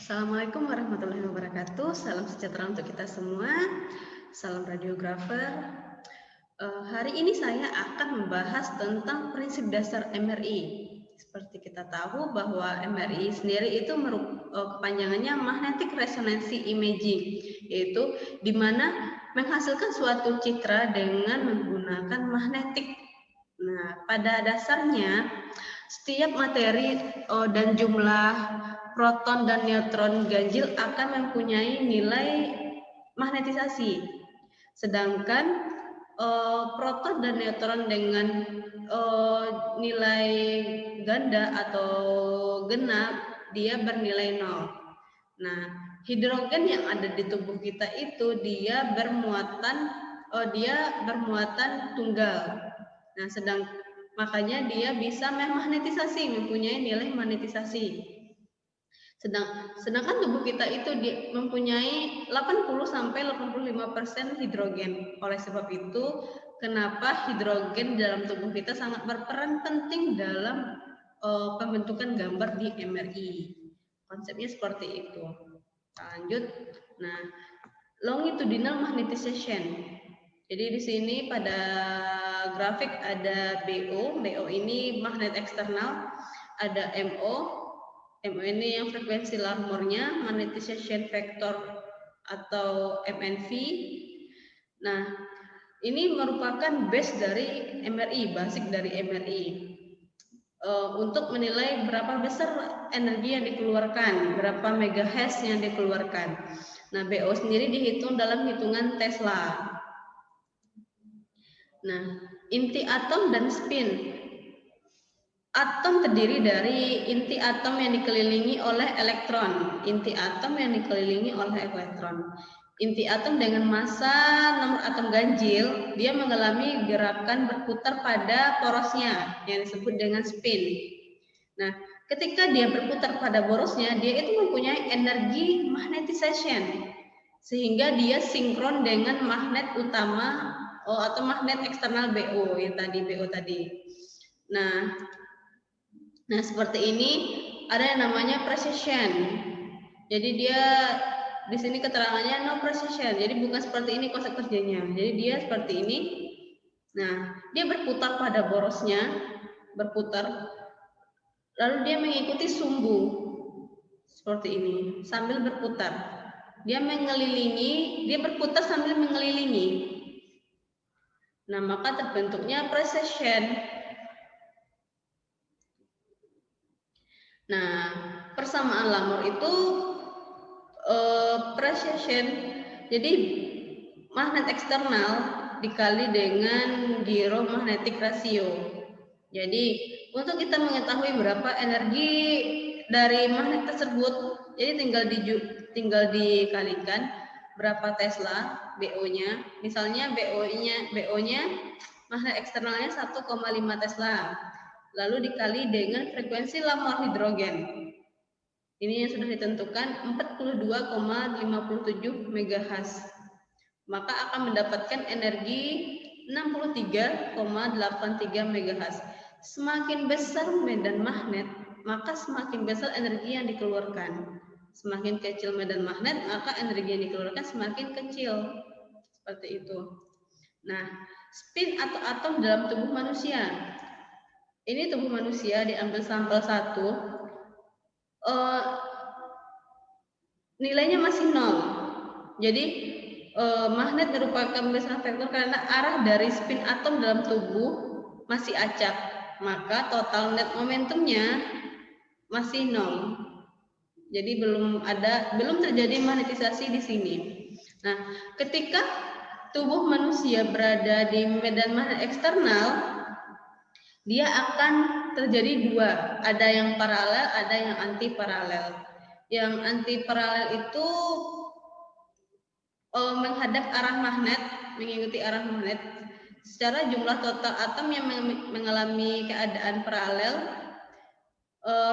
Assalamualaikum warahmatullahi wabarakatuh. Salam sejahtera untuk kita semua. Salam radiografer. Hari ini saya akan membahas tentang prinsip dasar MRI. Seperti kita tahu bahwa MRI sendiri itu kepanjangannya Magnetic Resonance Imaging, yaitu di mana menghasilkan suatu citra dengan menggunakan magnetik. Nah, pada dasarnya setiap materi dan jumlah proton dan neutron ganjil akan mempunyai nilai magnetisasi. Sedangkan proton dan neutron dengan nilai ganda atau genap dia bernilai 0. Nah, hidrogen yang ada di tubuh kita itu dia bermuatan tunggal. Nah, makanya dia bisa memagnetisasi, mempunyai nilai magnetisasi. Sedangkan tubuh kita itu mempunyai 80-85% hidrogen. Oleh sebab itu, kenapa hidrogen dalam tubuh kita sangat berperan penting dalam pembentukan gambar di MRI. Konsepnya seperti itu. Lanjut. Nah, longitudinal magnetization. Jadi di sini pada grafik ada BO ini magnet eksternal, ada MO ini yang frekuensi lamurnya, magnetization factor atau MNV. Nah, ini merupakan base dari MRI, basic dari MRI. Untuk menilai berapa besar energi yang dikeluarkan, berapa megahertz yang dikeluarkan. Nah, BO sendiri dihitung dalam hitungan Tesla. Nah, inti atom dan spin. Atom terdiri dari inti atom yang dikelilingi oleh elektron, inti atom yang dikelilingi oleh elektron. Inti atom dengan massa nomor atom ganjil, dia mengalami gerakan berputar pada porosnya yang disebut dengan spin. Nah, ketika dia berputar pada porosnya, dia itu mempunyai energi magnetization, sehingga dia sinkron dengan magnet utama atau magnet eksternal BO yang tadi BO tadi. Nah, seperti ini ada yang namanya precision. Jadi dia di sini keterangannya no precision. Jadi bukan seperti ini konsep kerjanya. Jadi dia seperti ini. Nah, dia berputar pada borosnya, berputar. Lalu dia mengikuti sumbu seperti ini sambil berputar. Dia berputar sambil mengelilingi. Nah, maka terbentuknya precession. Nah, persamaan Lamor itu precession. Jadi magnet eksternal dikali dengan giro magnetic ratio. Jadi untuk kita mengetahui berapa energi dari magnet tersebut, jadi tinggal dikalikan berapa Tesla BO-nya. Misalnya BO-nya magnet eksternalnya 1,5 Tesla. Lalu dikali dengan frekuensi Lamor hidrogen. Ini yang sudah ditentukan 42,57 MHz. Maka akan mendapatkan energi 63,83 MHz. Semakin besar medan magnet, maka semakin besar energi yang dikeluarkan. Semakin kecil medan magnet, maka energi yang dikeluarkan semakin kecil. Seperti itu. Nah, spin atau atom dalam tubuh manusia. Ini tubuh manusia diambil sampel 1, nilainya masih 0. Jadi magnet merupakan besar vektor karena arah dari spin atom dalam tubuh masih acak, maka total net momentumnya masih 0. Jadi belum terjadi magnetisasi di sini. Nah, ketika tubuh manusia berada di medan magnet eksternal, dia akan terjadi dua, ada yang paralel, ada yang anti paralel. Yang anti paralel itu menghadap arah magnet, mengikuti arah magnet. Secara jumlah total atom yang mengalami keadaan paralel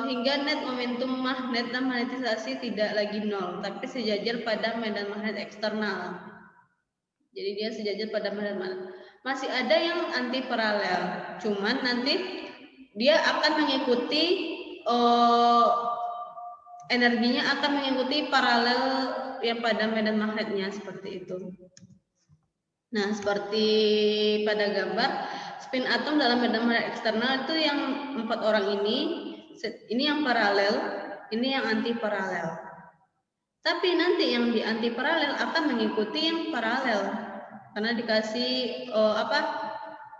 hingga net momentum magnet dan magnetisasi tidak lagi 0, tapi sejajar pada medan magnet eksternal. Jadi dia sejajar pada medan magnet. Masih ada yang anti paralel, cuman nanti dia akan mengikuti energinya akan mengikuti paralel yang pada medan magnetnya seperti itu. Nah, seperti pada gambar, spin atom dalam medan magnet eksternal itu yang 4 orang ini yang paralel, ini yang anti paralel. Tapi nanti yang di anti paralel akan mengikuti yang paralel karena dikasih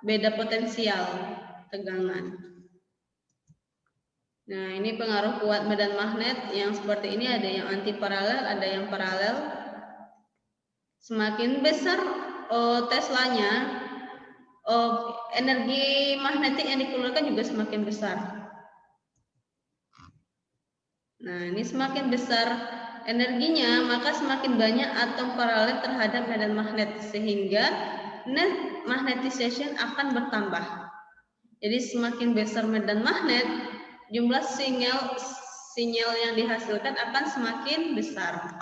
beda potensial tegangan. Nah, ini pengaruh kuat medan magnet yang seperti ini, ada yang anti paralel, ada yang paralel. Semakin besar Teslanya, energi magnetik yang dikeluarkan juga semakin besar. Nah, ini semakin besar energinya, maka semakin banyak atom paralel terhadap medan magnet, sehingga net magnetization akan bertambah. Jadi semakin besar medan magnet, jumlah sinyal yang dihasilkan akan semakin besar.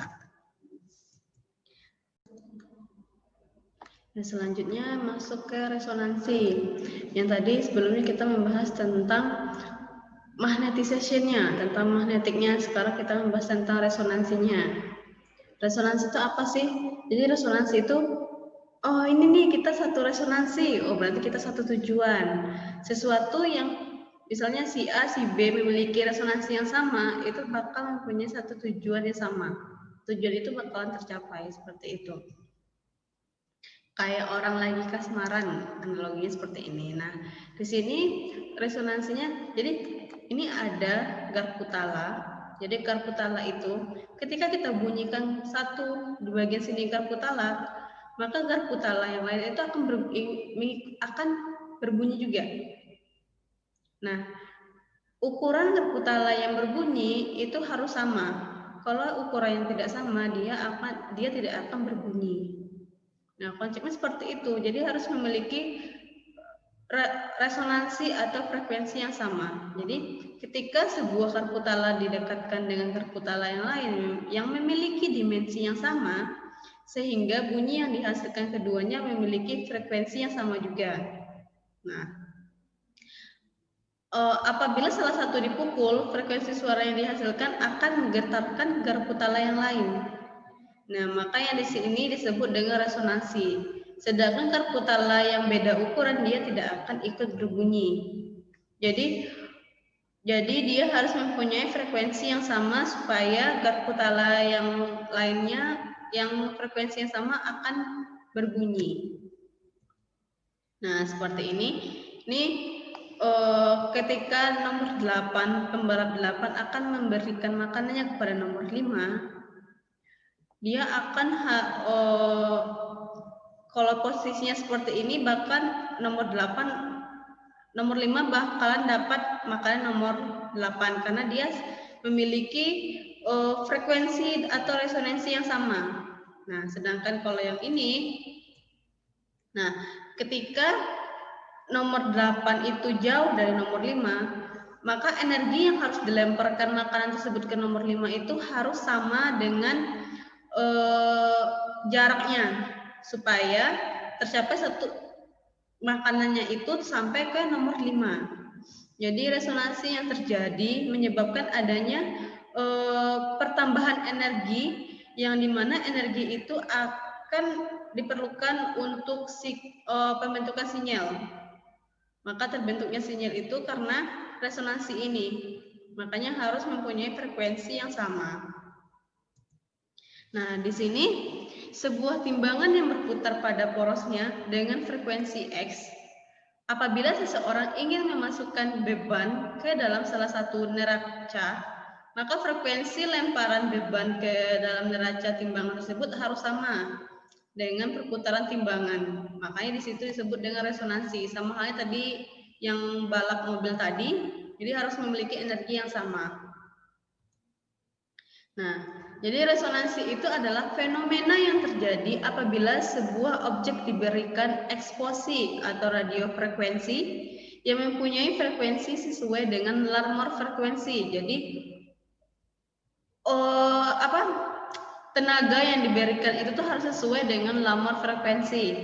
Nah, selanjutnya masuk ke resonansi. Yang tadi sebelumnya kita membahas tentang magnetisasinya, tentang magnetiknya. Sekarang kita membahas tentang resonansinya. Resonansi itu apa sih? Jadi resonansi itu, oh ini nih kita satu resonansi, oh berarti kita satu tujuan. Sesuatu yang misalnya si A, si B memiliki resonansi yang sama, itu bakal mempunyai satu tujuan yang sama. Tujuan itu bakalan tercapai, seperti itu. Kayak orang lagi kasmaran, analoginya seperti ini. Nah, di sini resonansinya, jadi ini ada garpu tala. Jadi garpu tala itu, ketika kita bunyikan satu di bagian sini garpu tala, maka garpu tala yang lain itu akan berbunyi juga. Nah, ukuran garpu tala yang berbunyi itu harus sama. Kalau ukuran yang tidak sama, dia tidak akan berbunyi. Nah, konsepnya seperti itu. Jadi harus memiliki resonansi atau frekuensi yang sama. Jadi ketika sebuah garpu tala didekatkan dengan garpu tala yang lain yang memiliki dimensi yang sama, sehingga bunyi yang dihasilkan keduanya memiliki frekuensi yang sama juga. Nah, apabila salah satu dipukul, frekuensi suara yang dihasilkan akan menggetarkan garpu tala yang lain. Nah, maka yang di sini disebut dengan resonansi. Sedangkan garpu tala yang beda ukuran dia tidak akan ikut berbunyi. Jadi dia harus mempunyai frekuensi yang sama supaya garpu tala yang lainnya yang frekuensi yang sama akan berbunyi. Nah, seperti ini. Ini ketika nomor 8, pembalap 8 akan memberikan makanannya kepada nomor 5. Dia akan kalau posisinya seperti ini, bahkan nomor 5 bakalan dapat makanan nomor 8 karena dia memiliki frekuensi atau resonansi yang sama. Nah, sedangkan kalau yang ini, nah ketika nomor 8 itu jauh dari nomor 5, maka energi yang harus dilemparkan makanan tersebut ke nomor 5 itu harus sama dengan jaraknya supaya tercapai satu makanannya itu sampai ke nomor 5. Jadi resonansi yang terjadi menyebabkan adanya pertambahan energi yang dimana energi itu akan diperlukan untuk pembentukan sinyal. Maka terbentuknya sinyal itu karena resonansi ini. Makanya harus mempunyai frekuensi yang sama. Nah, di sini sebuah timbangan yang berputar pada porosnya dengan frekuensi X. Apabila seseorang ingin memasukkan beban ke dalam salah satu neraca, maka frekuensi lemparan beban ke dalam neraca timbangan tersebut harus sama dengan perputaran timbangan. Makanya di situ disebut dengan resonansi. Sama halnya tadi yang balap mobil tadi, jadi harus memiliki energi yang sama. Nah, jadi resonansi itu adalah fenomena yang terjadi apabila sebuah objek diberikan eksposi atau radiofrekuensi yang mempunyai frekuensi sesuai dengan Larmor frekuensi. Jadi tenaga yang diberikan itu tuh harus sesuai dengan Larmor frekuensi.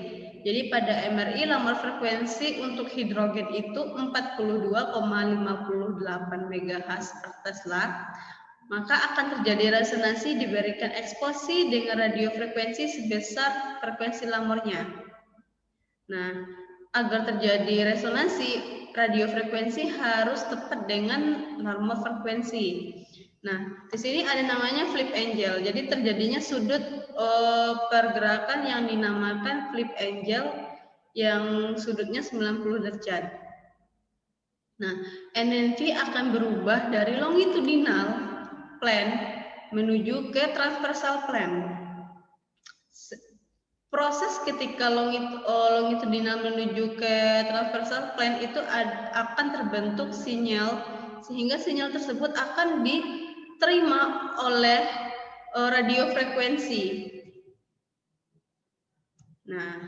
Jadi pada MRI Larmor frekuensi untuk hidrogen itu 42,58 MHz per Tesla. maka akan terjadi resonansi diberikan eksposi dengan radiofrekuensi sebesar frekuensi lamornya. Nah, agar terjadi resonansi, radiofrekuensi harus tepat dengan normal frekuensi. Nah, di sini ada namanya flip angel. Jadi terjadinya sudut pergerakan yang dinamakan flip angel yang sudutnya 90 derajat. Nah, NNV akan berubah dari longitudinal plane menuju ke transversal plane. Proses ketika longitudinal menuju ke transversal plane itu akan terbentuk sinyal, sehingga sinyal tersebut akan diterima oleh radiofrekuensi. Nah,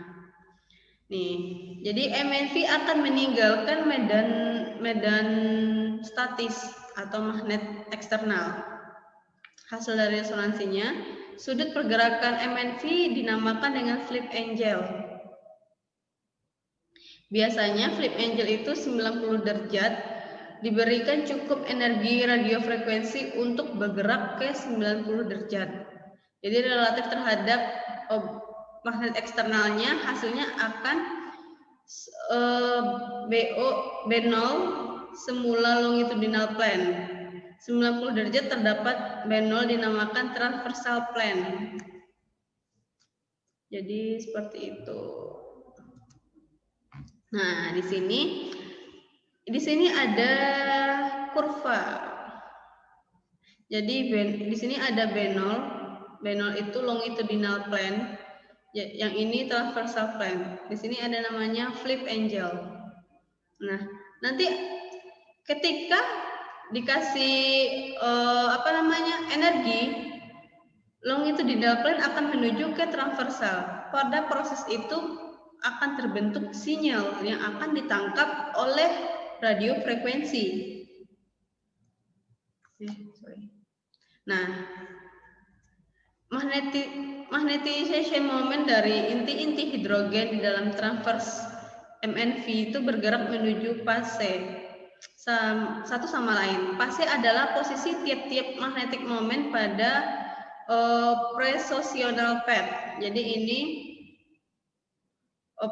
nih, jadi MNV akan meninggalkan medan statis atau magnet eksternal. Hasil dari resonansinya, sudut pergerakan MNV dinamakan dengan flip angel. Biasanya flip angel itu 90 derajat, diberikan cukup energi radiofrekuensi untuk bergerak ke 90 derajat. Jadi relatif terhadap magnet eksternalnya, hasilnya akan B0 semula longitudinal plane. 90 derajat terdapat B0 dinamakan transversal plane. Jadi seperti itu. Nah, di sini ada kurva. Jadi di sini ada B0. B0 itu longitudinal plane. Yang ini transversal plane. Di sini ada namanya flip angel. Nah, nanti ketika dikasih energi, longitudinal plane akan menuju ke transversal. Pada proses itu akan terbentuk sinyal yang akan ditangkap oleh radiofrekuensi. Nah, magnetization moment dari inti-inti hidrogen di dalam transverse MNV itu bergerak menuju fase satu sama lain. Fase adalah posisi tiap-tiap magnetic moment pada precessional path. Jadi ini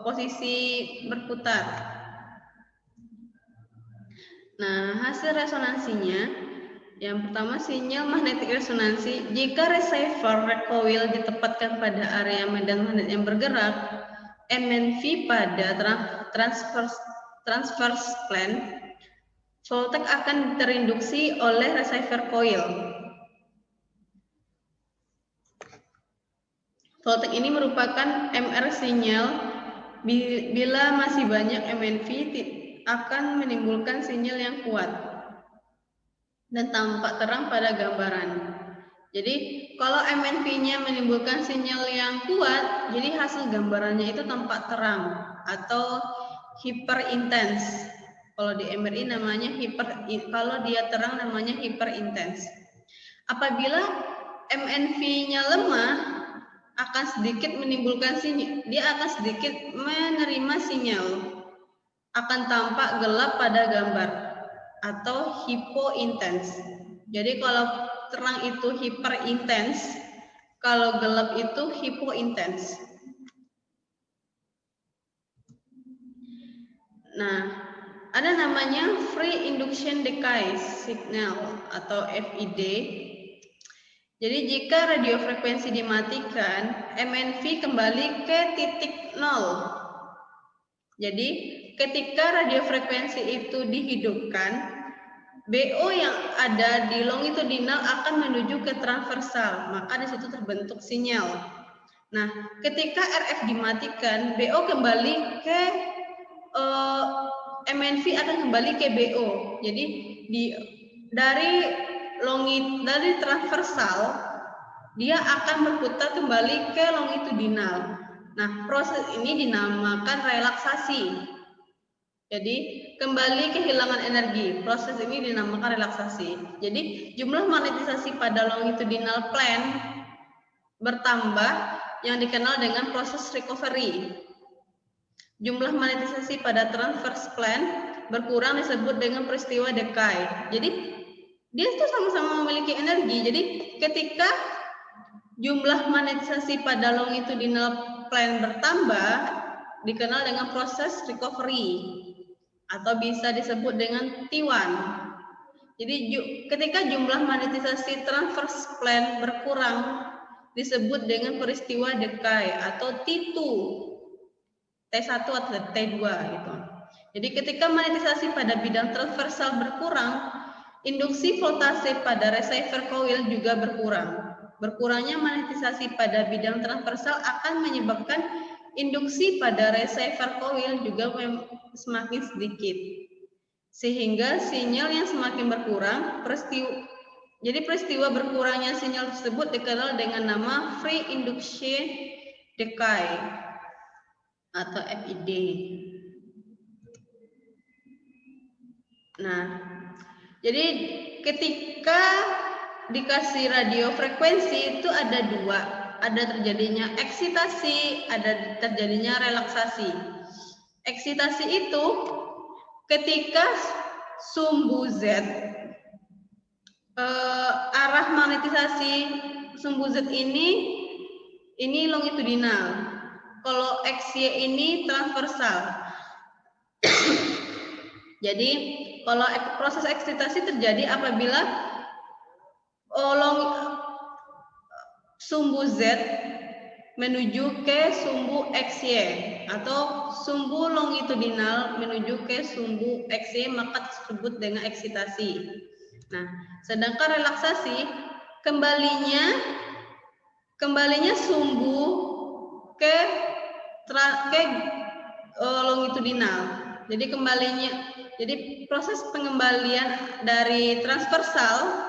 posisi berputar. Nah, hasil resonansinya, yang pertama sinyal magnetik resonansi. Jika receiver recoil ditempatkan pada area medan magnet yang bergerak, MNV pada transverse plane, voltage akan terinduksi oleh receiver coil. Voltage ini merupakan MR sinyal. Bila masih banyak MNV akan menimbulkan sinyal yang kuat dan tampak terang pada gambaran. Jadi kalau MNV-nya menimbulkan sinyal yang kuat, jadi hasil gambarannya itu tampak terang atau hyper intense. Kalau di MRI namanya kalau dia terang namanya hyper intense. Apabila MNV-nya lemah, akan sedikit menimbulkan sinyal, dia akan sedikit menerima sinyal, akan tampak gelap pada gambar atau hypo intense. Jadi kalau terang itu hyper intense, kalau gelap itu hypo intense. Nah, ada namanya free induction decay signal atau FID. Jadi jika radiofrekuensi dimatikan, MNV kembali ke titik nol. Jadi ketika radiofrekuensi itu dihidupkan, BO yang ada di longitudinal akan menuju ke transversal, maka di situ terbentuk sinyal. Nah, ketika RF dimatikan, BO kembali ke MNV akan kembali ke BO. Jadi dari transversal dia akan berputar kembali ke longitudinal. Nah, proses ini dinamakan relaksasi. Jadi kembali kehilangan energi. Proses ini dinamakan relaksasi. Jadi jumlah magnetisasi pada longitudinal plane bertambah yang dikenal dengan proses recovery. Jumlah magnetisasi pada transverse plane berkurang disebut dengan peristiwa decay. Jadi dia itu sama-sama memiliki energi. Jadi ketika jumlah magnetisasi pada longitudinal plane bertambah, dikenal dengan proses recovery atau bisa disebut dengan T1. Jadi ketika jumlah magnetisasi transverse plane berkurang, disebut dengan peristiwa decay atau T2, T1 atau T2 gitu. Jadi ketika magnetisasi pada bidang transversal berkurang, induksi voltase pada receiver coil juga berkurang. Berkurangnya magnetisasi pada bidang transversal akan menyebabkan induksi pada receiver coil juga semakin sedikit. Sehingga sinyal yang semakin berkurang, peristiwa berkurangnya sinyal tersebut dikenal dengan nama free induction decay atau FID. Nah, jadi ketika dikasih radio frekuensi itu ada dua, ada terjadinya eksitasi, ada terjadinya relaksasi. Eksitasi itu ketika sumbu Z, arah magnetisasi sumbu Z ini longitudinal. Kalau XY ini transversal. Jadi kalau proses eksitasi terjadi apabila sumbu Z menuju ke sumbu XY atau sumbu longitudinal menuju ke sumbu XY, maka disebut dengan eksitasi. Nah, sedangkan relaksasi kembalinya sumbu ke longitudinal. Jadi proses pengembalian dari transversal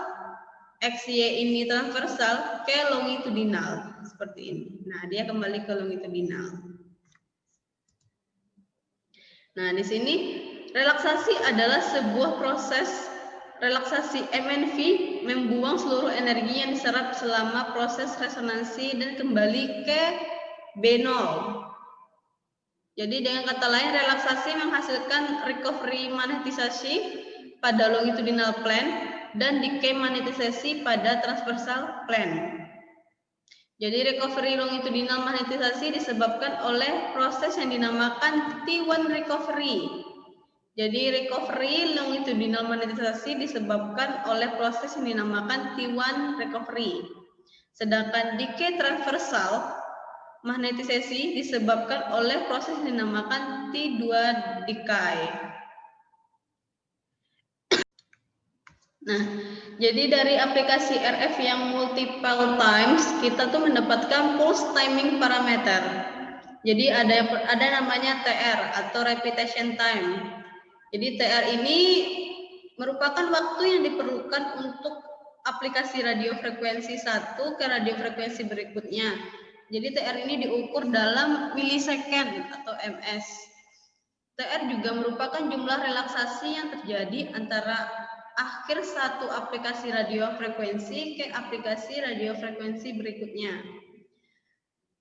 XY ini transversal ke longitudinal seperti ini. Nah, dia kembali ke longitudinal. Nah, di sini relaksasi adalah sebuah proses relaksasi MNV membuang seluruh energi yang diserap selama proses resonansi dan kembali ke B0. Jadi dengan kata lain, relaksasi menghasilkan recovery magnetisasi pada longitudinal plane dan decay magnetisasi pada transversal plane. Jadi recovery longitudinal magnetisasi disebabkan oleh proses yang dinamakan T1 recovery. Jadi recovery longitudinal magnetisasi disebabkan oleh proses yang dinamakan T1 recovery. Sedangkan decay transversal magnetisasi disebabkan oleh proses yang dinamakan T2 decay. Nah, jadi dari aplikasi RF yang multiple times, kita tuh mendapatkan pulse timing parameter. Jadi ada namanya TR atau repetition time. Jadi TR ini merupakan waktu yang diperlukan untuk aplikasi radio frekuensi 1 ke radio frekuensi berikutnya. Jadi TR ini diukur dalam milisecond atau ms. TR juga merupakan jumlah relaksasi yang terjadi antara akhir satu aplikasi radio frekuensi ke aplikasi radio frekuensi berikutnya.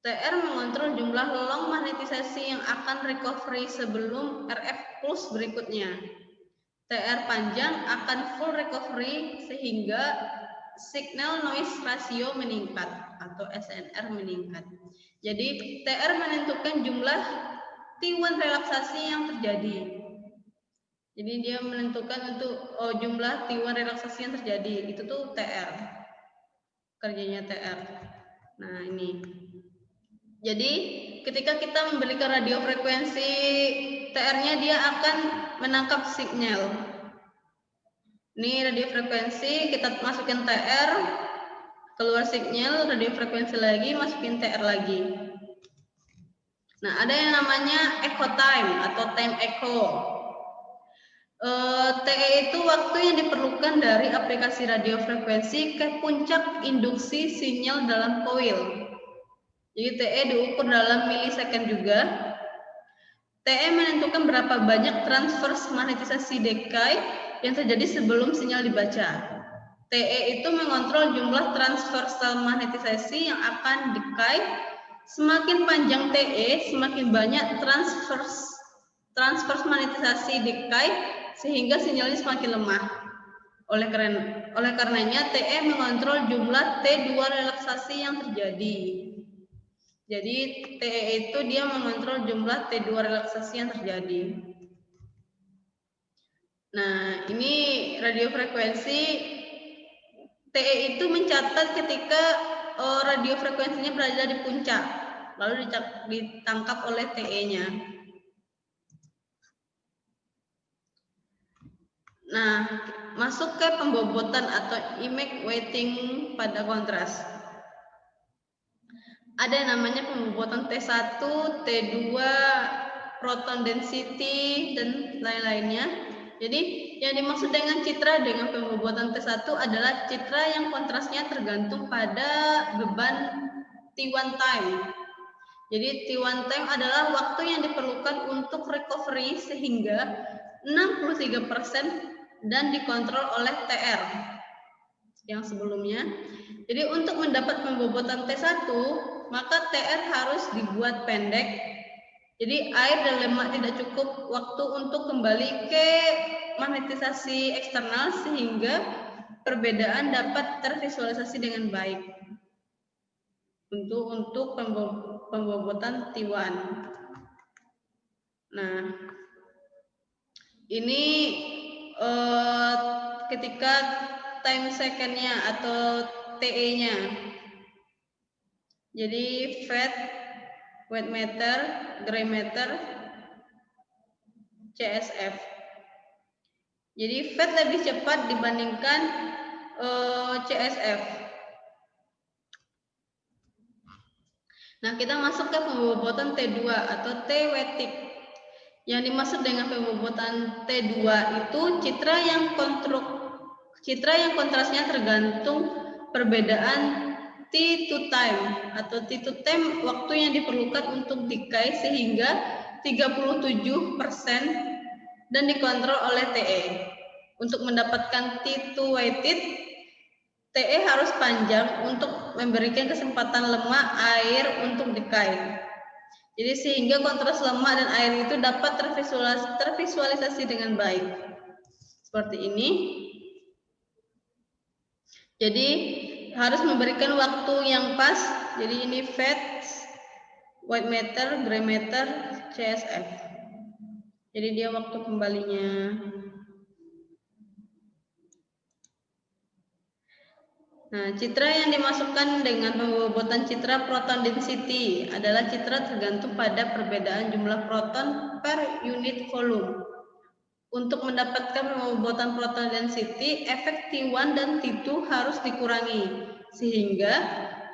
TR mengontrol jumlah long magnetisasi yang akan recovery sebelum RF pulse berikutnya. TR panjang akan full recovery sehingga signal noise ratio meningkat atau SNR meningkat. Jadi TR menentukan jumlah T1 relaksasi yang terjadi. Jadi dia menentukan untuk jumlah T1 relaksasi yang terjadi. Itu tuh TR. Kerjanya TR. Nah, ini. Jadi ketika kita memberikan radio frekuensi TR-nya, dia akan menangkap signal. Ini radio frekuensi, kita masukin TR, keluar signal, radio frekuensi lagi, masukin TR lagi. Nah, ada yang namanya echo time atau time echo. TE itu waktu yang diperlukan dari aplikasi radio frekuensi ke puncak induksi sinyal dalam koil. Jadi TE diukur dalam milisecond juga. TE menentukan berapa banyak transverse magnetisasi decay yang terjadi sebelum sinyal dibaca. TE itu mengontrol jumlah transversal magnetisasi yang akan decay. Semakin panjang TE, semakin banyak transverse magnetisasi decay, sehingga sinyalnya semakin lemah. Oleh karenanya TE mengontrol jumlah T2 relaksasi yang terjadi. Jadi TE itu dia mengontrol jumlah T2 relaksasi yang terjadi. Nah, ini radiofrekuensi TE itu mencatat ketika radiofrekuensinya berada di puncak, lalu ditangkap oleh TE-nya. Nah, masuk ke pembobotan atau image weighting pada kontras. Ada yang namanya pembobotan T1, T2, proton density, dan lain-lainnya. Jadi, yang dimaksud dengan citra dengan pembobotan T1 adalah citra yang kontrasnya tergantung pada beban T1 time. Jadi, T1 time adalah waktu yang diperlukan untuk recovery sehingga 63% dan dikontrol oleh TR yang sebelumnya. Jadi untuk mendapat pembobotan T1, maka TR harus dibuat pendek. Jadi air dan lemak tidak cukup waktu untuk kembali ke magnetisasi eksternal sehingga perbedaan dapat tervisualisasi dengan baik. Untuk pembobotan T1. Nah, ini ketika time second-nya atau TE-nya. Jadi fat, weight meter, gray meter, CSF. Jadi fat lebih cepat dibandingkan CSF. Nah, kita masuk ke pembobotan T2 atau T-weighted. Yang dimaksud dengan pembobotan T2 itu citra yang kontrasnya tergantung perbedaan T2 time atau T2 time waktu yang diperlukan untuk decay sehingga 37% dan dikontrol oleh TE. Untuk mendapatkan T2 weighted, TE harus panjang untuk memberikan kesempatan lemak air untuk decay. Jadi sehingga kontras lemak dan air itu dapat tervisualisasi dengan baik. Seperti ini. Jadi harus memberikan waktu yang pas. Jadi ini fat, white matter, gray matter, CSF. Jadi dia waktu kembalinya. Nah, citra yang dimasukkan dengan pembobotan citra proton density adalah citra tergantung pada perbedaan jumlah proton per unit volume. Untuk mendapatkan pembobotan proton density, efek T1 dan T2 harus dikurangi, sehingga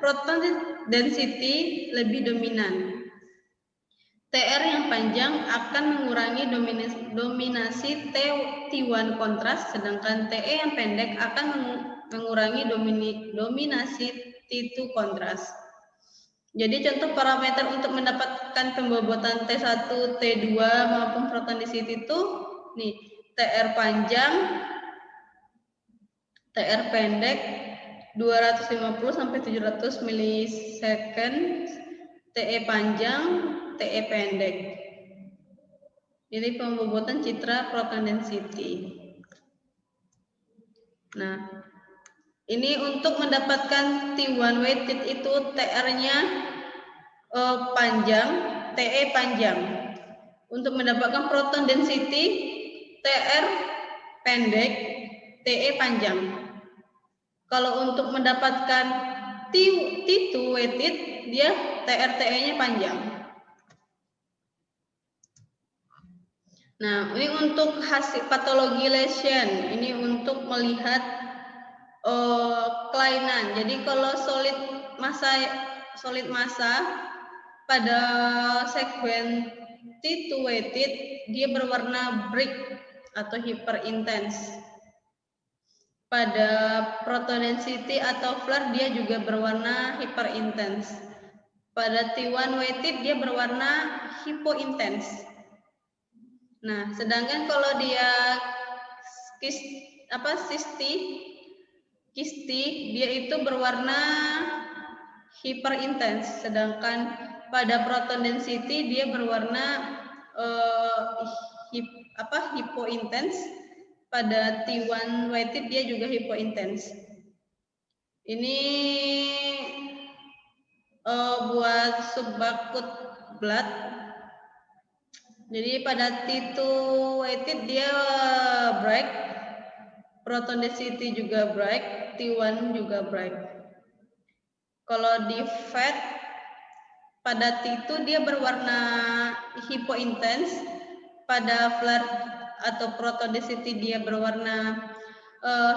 proton density lebih dominan. TR yang panjang akan mengurangi dominasi T1 kontras, sedangkan TE yang pendek akan mengurangi dominasi T2 kontras. Jadi contoh parameter untuk mendapatkan pembobotan T1, T2 maupun proton density itu nih, TR panjang, TR pendek 250 sampai 700 milisecond, TE panjang, TE pendek. Jadi pembobotan citra proton density. Nah, ini untuk mendapatkan T1 weighted itu TR-nya panjang, TE panjang. Untuk mendapatkan proton density, TR pendek, TE panjang. Kalau untuk mendapatkan T2 weighted, dia TR-TE-nya panjang. Nah, ini untuk hasil patologi lesion, ini untuk melihat kelainan. Jadi kalau solid massa pada sekuen T2 weighted dia berwarna brick atau hyper intense. Pada proton density atau flare dia juga berwarna hyper intense. Pada T1 weighted dia berwarna hypo intense. Nah, sedangkan kalau dia kisti dia itu berwarna hyper intense, sedangkan pada proton density dia berwarna hypo intense, pada T1 weighted dia juga hypointens. Ini buat subacute blood. Jadi pada T2 weighted dia bright, proton density juga bright, T1 juga bright. Kalau di fat pada T2 dia berwarna hypointens, pada flat atau proton density dia berwarna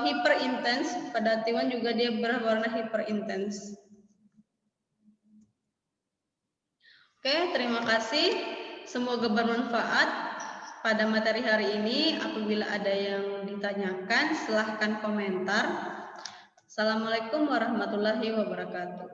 hyperintens, pada T1 juga dia berwarna hyperintens. Oke, terima kasih. Semoga bermanfaat pada materi hari ini. Apabila ada yang ditanyakan, silahkan komentar. Assalamualaikum warahmatullahi wabarakatuh.